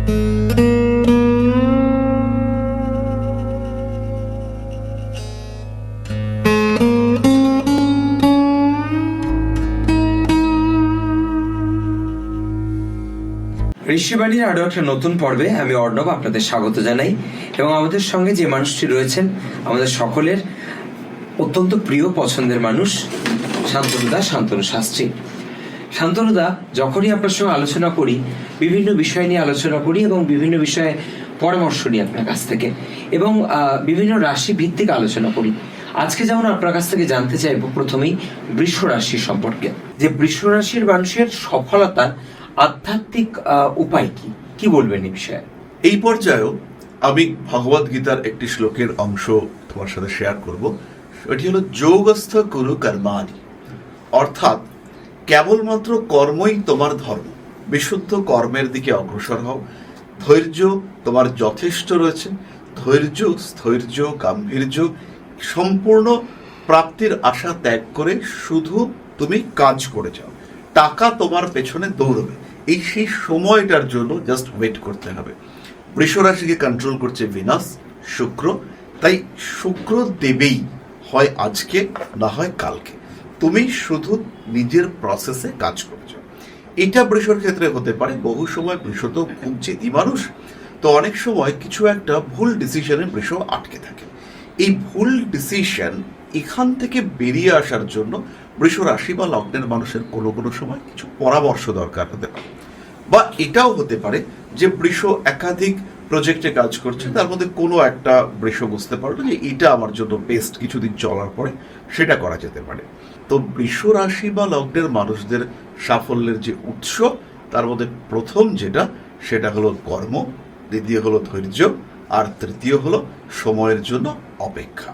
ঋষিবাণীর আরো একটা নতুন পর্বে আমি অর্ণব আপনাদের স্বাগত জানাই এবং আমাদের সঙ্গে যে মানুষটি রয়েছেন আমাদের সকলের অত্যন্ত প্রিয় পছন্দের মানুষ শান্তনু শাস্ত্রী। শান্তনুদা, যখনই আপনার সঙ্গে আলোচনা করি বিভিন্ন বিষয় নিয়ে আলোচনা করি এবং বিভিন্ন বিষয়ে পরামর্শ নিই আপনার কাছ থেকে এবং বিভিন্ন রাশি ভিত্তিক আলোচনা করি। আজকে যেমন আপনার কাছ থেকে জানতে চাইবো প্রথমেই বৃষ রাশি সম্পর্কে, যে বৃষ রাশির মানুষের সফলতার আধ্যাত্মিক উপায় কি বলবেন এই বিষয়ে? এই পর্যায়েও আমি ভগবদ গীতার একটি শ্লোকের অংশ তোমার সাথে শেয়ার করব। এটি হলো যোগস্থ কুরু কর্মাণি, অর্থাৎ কেবলমাত্র কর্মই তোমার ধর্ম। বিশুদ্ধ কর্মের দিকে অগ্রসর হও। ধৈর্য তোমার যথেষ্ট রয়েছে। ধৈর্য, স্থৈর্য, গাম্ভীর্য, সম্পূর্ণ প্রাপ্তির আশা ত্যাগ করে শুধু তুমি কাজ করে যাও। টাকা তোমার পেছনে দৌড়বে, এই সেই সময়টার জন্য জাস্ট ওয়েট করতে হবে। বৃষ রাশিকে কন্ট্রোল করছে ভিনাস, শুক্র। তাই শুক্র দেবেই, হয় আজকে না হয় কালকে। তুমি শুধু নিজের প্রসেসে কাজ করে যাও। এটা বৃষর ক্ষেত্রে হতে পারে। বহু সময় বৃষ তো খুব জেদি মানুষ, তো অনেক সময় কিছু একটা ভুল ডিসিশনে বৃষ আটকে থাকে। এই ভুল ডিসিশন এখান থেকে বেরিয়ে আসার জন্য বৃষ রাশি বা লগ্নের মানুষের কোনো কোনো সময় কিছু পরামর্শ দরকার হতে পারে। বা এটাও হতে পারে যে বৃষ একাধিক প্রজেক্টে কাজ করছে, তার মধ্যে কোনো একটা বৃষ বুঝতে পারলো যে এটা আমার জন্য বেস্ট, কিছুদিন চলার পরে সেটা করা যেতে পারে। তো বৃষ রাশি বা লগ্নের মানুষদের সাফল্যের যে উৎস, তার মধ্যে প্রথম সেটা হলো কর্ম, দ্বিতীয় হলো ধৈর্য, আর তৃতীয় হলো সময়ের জন্য অপেক্ষা।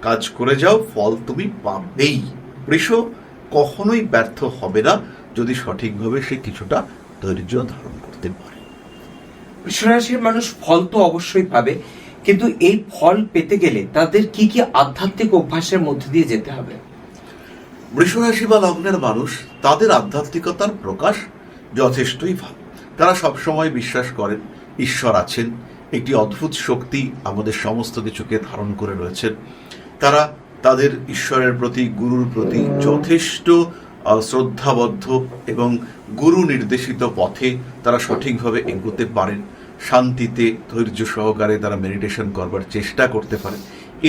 কাজ করে যাও, ফল তুমি পাবেই। বৃষ কখনোই ব্যর্থ হবে না যদি সঠিকভাবে সে কিছুটা ধৈর্য ধারণ করতে পারে। বৃষ রাশির মানুষ ফল তো অবশ্যই পাবে, কিন্তু এই ফল পেতে গেলে তাদের কি কি আধ্যাত্মিক অভ্যাসের মধ্যে দিয়ে যেতে হবে? বৃষ রাশি বা লগ্নের মানুষ, তাদের আধ্যাত্মিকতার প্রকাশ যথেষ্টই ভালো। তারা সবসময় বিশ্বাস করেন ঈশ্বর আছেন, একটি অদ্ভুত শক্তি আমাদের সমস্ত কিছুকে ধারণ করে রয়েছেন। তারা তাদের ঈশ্বরের প্রতি, গুরুর প্রতি যথেষ্ট শ্রদ্ধাবদ্ধ এবং গুরু নির্দেশিত পথে তারা সঠিকভাবে এগোতে পারেন। শান্তিতে ধৈর্য সহকারে তারা মেডিটেশন করবার চেষ্টা করতে পারেন।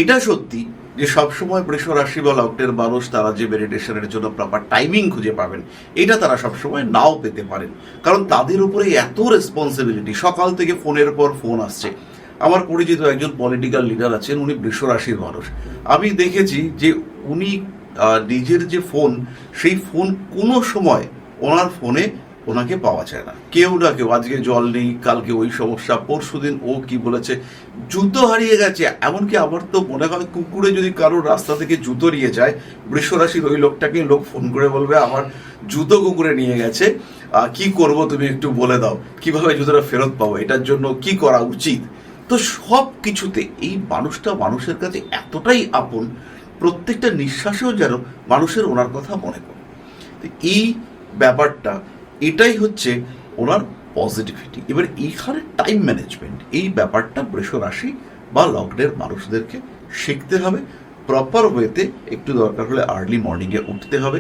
এটা সত্যি যে সবসময় বৃষ রাশি বা লগ্নের মানুষ তারা যে মেডিটেশনের জন্য প্রপার টাইমিং খুঁজে পাবেন, এটা তারা সবসময় নাও পেতে পারেন। কারণ তাদের উপরে এত রেসপন্সিবিলিটি, সকাল থেকে ফোনের পর ফোন আসছে। আমার পরিচিত একজন পলিটিক্যাল লিডার আছেন, উনি বৃষ রাশির মানুষ। আমি দেখেছি যে উনি নিজের যে ফোন, সেই ফোন কোনো সময় ওনার ফোনে ওনাকে পাওয়া যায় না। কেউ না কেউ, আজকে জল নেই, কালকে ওই সমস্যা, পরশুদিন ও কি বলেছে, জুতো হারিয়ে গেছে। এমনকি আমার তো মনে হয় কুকুরে যদি কারোর রাস্তা থেকে জুতো নিয়ে যায়, বৃষ রাশির ওই লোকটাকে লোক ফোন করে বলবে আমার জুতো কুকুরে নিয়ে গেছে, কি করব তুমি একটু বলে দাও, কিভাবে জুতোটা ফেরত পাবো, এটার জন্য কি করা উচিত। তো সব কিছুতে এই মানুষটা মানুষের কাছে এতটাই আপন, প্রত্যেকটা নিঃশ্বাসেও যেন মানুষের ওনার কথা মনে পড়ে। এই ব্যাপারটা, এটাই হচ্ছে ওনার পজিটিভিটি। এবার এইখানে টাইম ম্যানেজমেন্ট, এই ব্যাপারটা বৃষ রাশি বা লগ্নের মানুষদেরকে শিখতে হবে। প্রপার ওয়েতে একটু দরকার হলে আর্লি মর্নিংয়ে উঠতে হবে।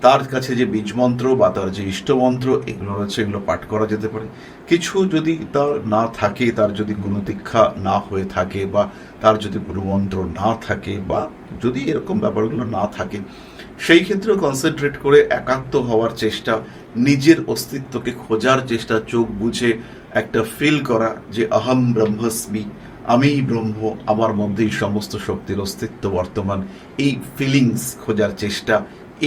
তার কাছে যে বীজ মন্ত্র বা তার যে ইষ্টমন্ত্র এগুলো রয়েছে, এগুলো পাঠ করা যেতে পারে। কিছু যদি তার না থাকে, তার যদি গুণদীক্ষা না হয়ে থাকে, বা তার যদি গুরুমন্ত্র না থাকে, বা যদি এরকম ব্যাপারগুলো না থাকে, সেই ক্ষেত্রেও কনসেন্ট্রেট করে একাত্ম হওয়ার চেষ্টা, নিজের অস্তিত্বকে খোঁজার চেষ্টা, চোখ বুঝে একটা ফিল করা যে অহম ব্রহ্মস্মি, আমিই ব্রহ্ম, আমার মধ্যেই সমস্ত শক্তির অস্তিত্ব বর্তমান, এই ফিলিংস খোঁজার চেষ্টা,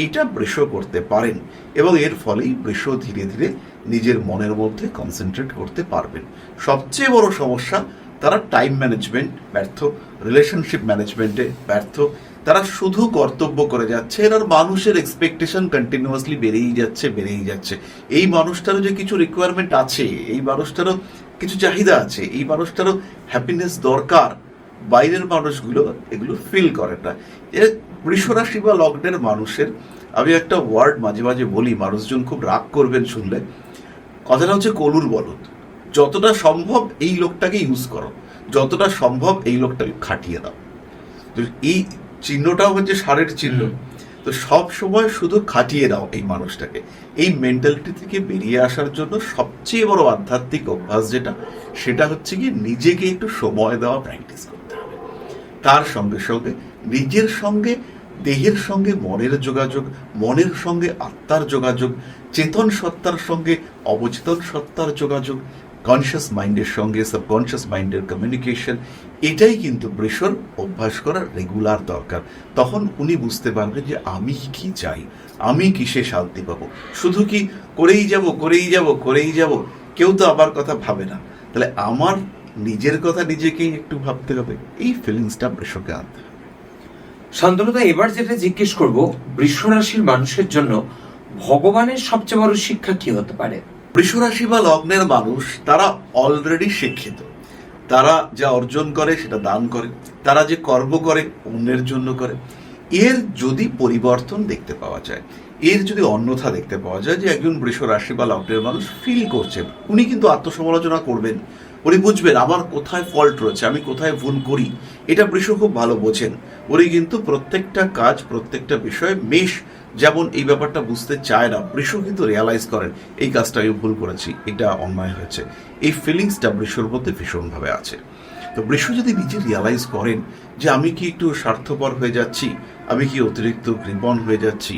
এইটা বৃষ করতে পারেন এবং এর ফলেই বৃষ ধীরে ধীরে নিজের মনের মধ্যে কনসেন্ট্রেট করতে পারবেন। সবচেয়ে বড় সমস্যা, তারা টাইম ম্যানেজমেন্ট ব্যর্থ, রিলেশনশিপ ম্যানেজমেন্টে ব্যর্থ। তারা শুধু কর্তব্য করে যাচ্ছে, আর মানুষের এক্সপেকটেশন কন্টিনিউয়াসলি বেড়েই যাচ্ছে। এই মানুষটারও যে কিছু রিকোয়ারমেন্ট আছে, এই মানুষটারও কিছু চাহিদা আছে, এই মানুষটারও হ্যাপিনেস দরকার, বাইরের মানুষগুলো এগুলো ফিল করে না। বৃষ রাশি বা লগ্নের মানুষের, আমি একটা ওয়ার্ড মাঝে মাঝে বলি, মানুষজন খুব রাগ করবেন শুনলে, কথাটা হচ্ছে কলুর বলদ। যতটা সম্ভব এই লোকটাকে ইউজ করো, যতটা সম্ভব এই লোকটাকে খাটিয়ে দাও। তো এই চিহ্নটাও হচ্ছে ষাঁড়ের চিহ্ন। তো সব সময় শুধু খাটিয়ে দাও এই মানুষটাকে। এই মেন্টালিটি থেকে বেরিয়ে আসার জন্য সবচেয়ে বড় আধ্যাত্মিক অভ্যাস যেটা, সেটা হচ্ছে কি নিজেকে একটু সময় দেওয়া প্র্যাকটিস করতে হবে। তার সঙ্গে সঙ্গে নিজের সঙ্গে, দেহের সঙ্গে মনের যোগাযোগ, মনের সঙ্গে আত্মার যোগাযোগ, চেতন সত্তার সঙ্গে অবচেতন সত্তার যোগাযোগ, কনসিয়াস মাইন্ডের সঙ্গে সাবকনসিয়াস মাইন্ডের কমিউনিকেশন, এটাই কিন্তু বৃষর অভ্যাস করার রেগুলার দরকার। তখন উনি বুঝতে পারবেন যে আমি কি চাই, আমি কিসে শান্তি পাবো। শুধু কি করেই যাব করেই যাব করেই যাব, কেউ তো আমার কথা ভাবে না। তাহলে আমার নিজের কথা নিজেকেই একটু ভাবতে হবে, এই ফিলিংসটা বৃষকে আনতে হবে। শান্তনুদা, এবার যেটা জিজ্ঞেস করব, বৃষ রাশির মানুষের জন্য ভগবানের সবচেয়ে বড় শিক্ষা কি হতে পারে? বৃষ রাশি বা লগ্নের মানুষ তারা অলরেডি শিক্ষিত। তারা যা অর্জন করে সেটা দান করে, তারা যে কর্ম করে অন্যের জন্য করে। এর যদি পরিবর্তন দেখতে পাওয়া যায়, এর যদি অন্যথা দেখতে পাওয়া যায় যে একজন বৃষ রাশি বা লগ্নের মানুষ ফিল করছেন, উনি কিন্তু আত্মসমালোচনা করবেন। উনি বুঝবেন আমার কোথায় ফল্ট রয়েছে, আমি কোথায় ভুল করি। এটা বৃষ খুব ভালো বোঝেন। উনি কিন্তু প্রত্যেকটা কাজ, প্রত্যেকটা বিষয়ে মেষ যেমন এই ব্যাপারটা বুঝতে চায় না, বৃষ কিন্তু রিয়ালাইজ করেন এই কাজটা আমি ভুল করেছি, এটা অন্যায় হয়েছে। এই ফিলিংসটা বৃষর মধ্যে ভীষণভাবে আছে। তো বৃষ যদি নিজে রিয়ালাইজ করেন যে আমি কি একটু স্বার্থপর হয়ে যাচ্ছি, আমি কি অতিরিক্ত কৃপণ হয়ে যাচ্ছি,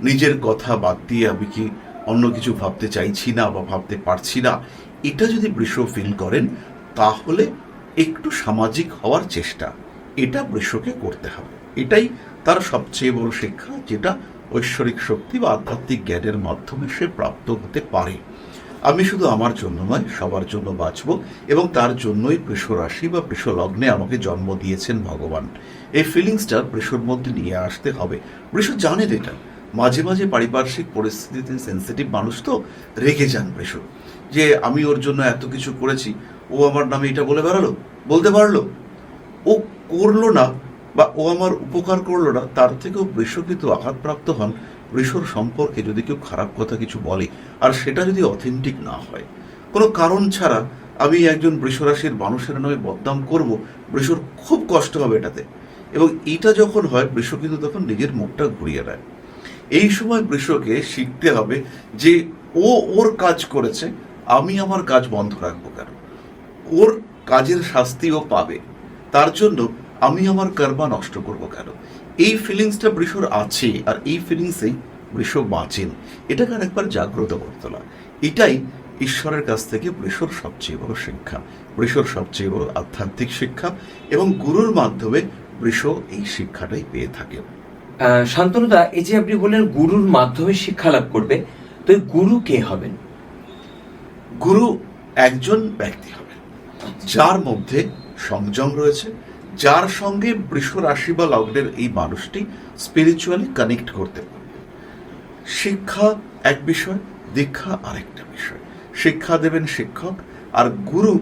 নিজের কথা বাদ দিয়ে আমি কি অন্য কিছু ভাবতে চাইছি না বা ভাবতে পারছি না, এটা যদি বৃষ ফিল করেন, তাহলে একটু সামাজিক হওয়ার চেষ্টা এটা বৃষকে করতে হবে। এটাই তার সবচেয়ে বড় শিক্ষা, যেটা ঐশ্বরিক শক্তি বা আধ্যাত্মিক জ্ঞানের মাধ্যমে সে প্রাপ্ত হতে পারে। আমি শুধু আমার জন্য নয়, সবার জন্য বাঁচব, এবং তার জন্যই বৃষ রাশি বা বৃষ লগ্নে আমাকে জন্ম দিয়েছেন ভগবান। এই ফিলিংসটা বৃষর মধ্যে নিয়ে আসতে হবে। বৃষ জানেন এটা। মাঝে মাঝে পারিপার্শ্বিক পরিস্থিতিতে সেন্সিটিভ মানুষ তো রেগে যান বৃষ, যে আমি ওর জন্য এত কিছু করেছি, ও আমার নামে এটা বলে বেড়ালো, বলতে পারলো, ও করলো না, বা ও আমার উপকার করলো না, তার থেকেও বৃষ কিন্তু আঘাতপ্রাপ্ত হন বৃষর সম্পর্কে যদি কেউ খারাপ কথা কিছু বলে, আর সেটা যদি অথেন্টিক না হয়। কোনো কারণ ছাড়া আমি একজন বৃষ রাশির মানুষের নামে বদনাম করব, বৃষর খুব কষ্ট হবে এটাতে। এবং এটা যখন হয়, বৃষ কিন্তু তখন নিজের মুখটা ঘুরিয়ে দেয়। এই সময় বৃষকে শিখতে হবে যে ও ওর কাজ করেছে, আমি আমার কাজ বন্ধ রাখবো কেন? ওর কাজের শাস্তি ও পাবে, তার জন্য আমি আমার কর্মা নষ্ট করব কেন? এই ফিলিংসটা বৃষর আছে, আর এই ফিলিংসেই বৃষ বাঁচেন। এটাকে আরেকবার জাগ্রত করে তোলা, এটাই ঈশ্বরের কাছ থেকে বৃষর সবচেয়ে বড় শিক্ষা, বৃষর সবচেয়ে বড় আধ্যাত্মিক শিক্ষা, এবং গুরুর মাধ্যমে বৃষ এই শিক্ষাটাই পেয়ে থাকে। শান্তনুদা, এই যে আপনি বললেন গুরুর মাধ্যমে শিক্ষা লাভ করবে, তো এই গুরু কে হবেন? গুরু একজন ব্যক্তি হবেন যার মধ্যে সংযম রয়েছে, যার সঙ্গে বৃষ রাশি বা লগ্নের এই মানুষটি স্পিরিচুয়ালি কানেক্ট করতে পারবে। শিক্ষা এক বিষয়, দীক্ষা আরেকটা বিষয়। শিক্ষা দেবেন শিক্ষক, আর গুরু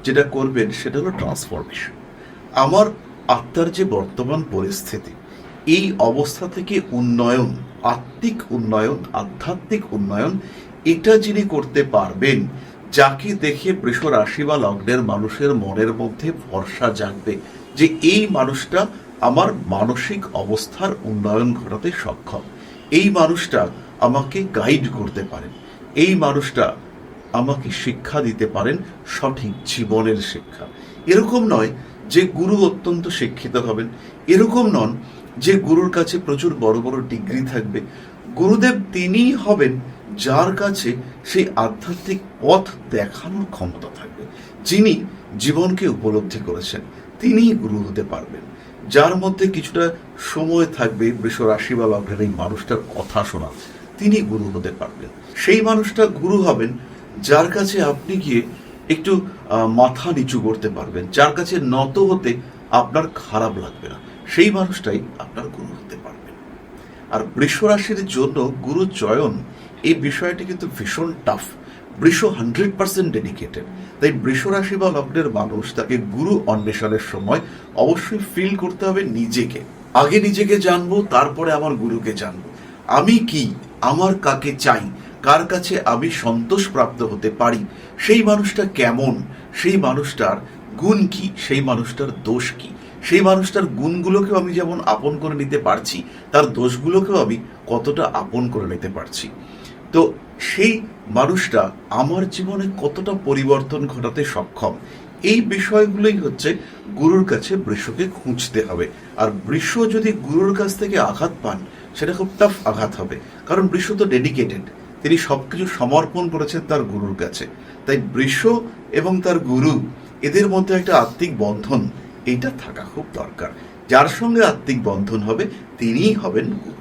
যেটা করবেন সেটা হলো ট্রান্সফরমেশন। আমার আত্মার যে বর্তমান পরিস্থিতি, এই অবস্থা থেকে উন্নয়ন, আত্মিক উন্নয়ন, আধ্যাত্মিক উন্নয়ন, এটা যিনি করতে পারবেন, যাকে দেখে বৃষ রাশি বা লগ্নের মানুষের মনের মধ্যে ভরসা জাগবে যে এই মানুষটা আমার মানসিক অবস্থার উন্নয়ন ঘটাতে সক্ষম, এই মানুষটা আমাকে গাইড করতে পারেন, এই মানুষটা আমাকে শিক্ষা দিতে পারেন, সঠিক জীবনের শিক্ষা। এরকম নয় যে গুরু অত্যন্ত শিক্ষিত হবেন, এরকম নন যে গুরুর কাছে প্রচুর বড় বড় ডিগ্রি থাকবে। গুরুদেব তিনিই হবেন যার কাছে সেই আধ্যাত্মিক পথ দেখানোর ক্ষমতা থাকবে, যিনি জীবনকে উপলব্ধি করেছেন, তিনিই গুরু হতে পারবেন। যার মধ্যে কিছুটা সময় থাকবে বৃষ রাশি বা লগ্নের এই মানুষটার কথা শোনা, তিনি গুরু হতে পারবেন। সেই মানুষটা গুরু হবেন যার কাছে আপনি গিয়ে একটু মাথা নিচু করতে পারবেন, যার কাছে নত হতে আপনার খারাপ লাগবে না, সেই মানুষটাই আপনার গুরু হতে পারবেন। আর বৃষ রাশির জন্য গুরু চয়ন এই বিষয়টি কিন্তু ভীষণ টাফ। বৃষ 100% ডেডিকেটেড। তাই বৃষ রাশি বা লগ্নের মানুষ তাকে গুরু অন্বেষণের সময় অবশ্যই ফিল করতে হবে নিজেকে। আগে নিজেকে জানবো, তারপরে আমার গুরুকে জানবো। আমি কি, আমার কাকে চাই, কার কাছে আমি সন্তোষ প্রাপ্ত হতে পারি, সেই মানুষটা কেমন, সেই মানুষটার গুণ কি, সেই মানুষটার দোষ কি, সেই মানুষটার গুণগুলোকেও আমি যেমন আপন করে নিতে পারছি, তার দোষগুলোকেও আমি কতটা আপন করে নিতে পারছি। তো সেই মানুষটা আমার জীবনে কতটা পরিবর্তন ঘটাতে সক্ষম, এই বিষয়গুলোই হচ্ছে গুরুর কাছে বৃষকে খুঁজতে হবে। আর বৃষ যদি গুরুর কাছ থেকে আঘাত পান, সেটা খুব টাফ আঘাত হবে, কারণ বৃষ তো ডেডিকেটেড, তিনি সবকিছু সমর্পণ করেছেন তার গুরুর কাছে। তাই বৃষ এবং তার গুরু, এদের মধ্যে একটা আত্মিক বন্ধন এইটা থাকা খুব দরকার। যার সঙ্গে আত্মিক বন্ধন হবে তিনিই হবেন গুরু।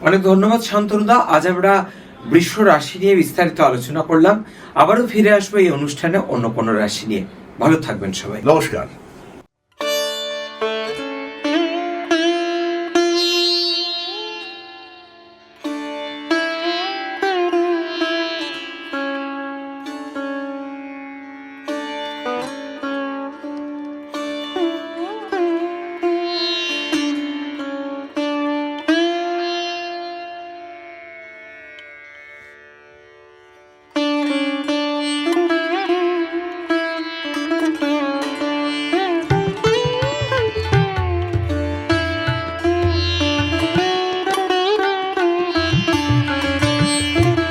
অনেক ধন্যবাদ শান্তনুদা। আজ আমরা বৃষ রাশি নিয়ে বিস্তারিত আলোচনা করলাম। আবারও ফিরে আসবো এই অনুষ্ঠানে অন্য কোনো রাশি নিয়ে। ভালো থাকবেন সবাই। নমস্কার।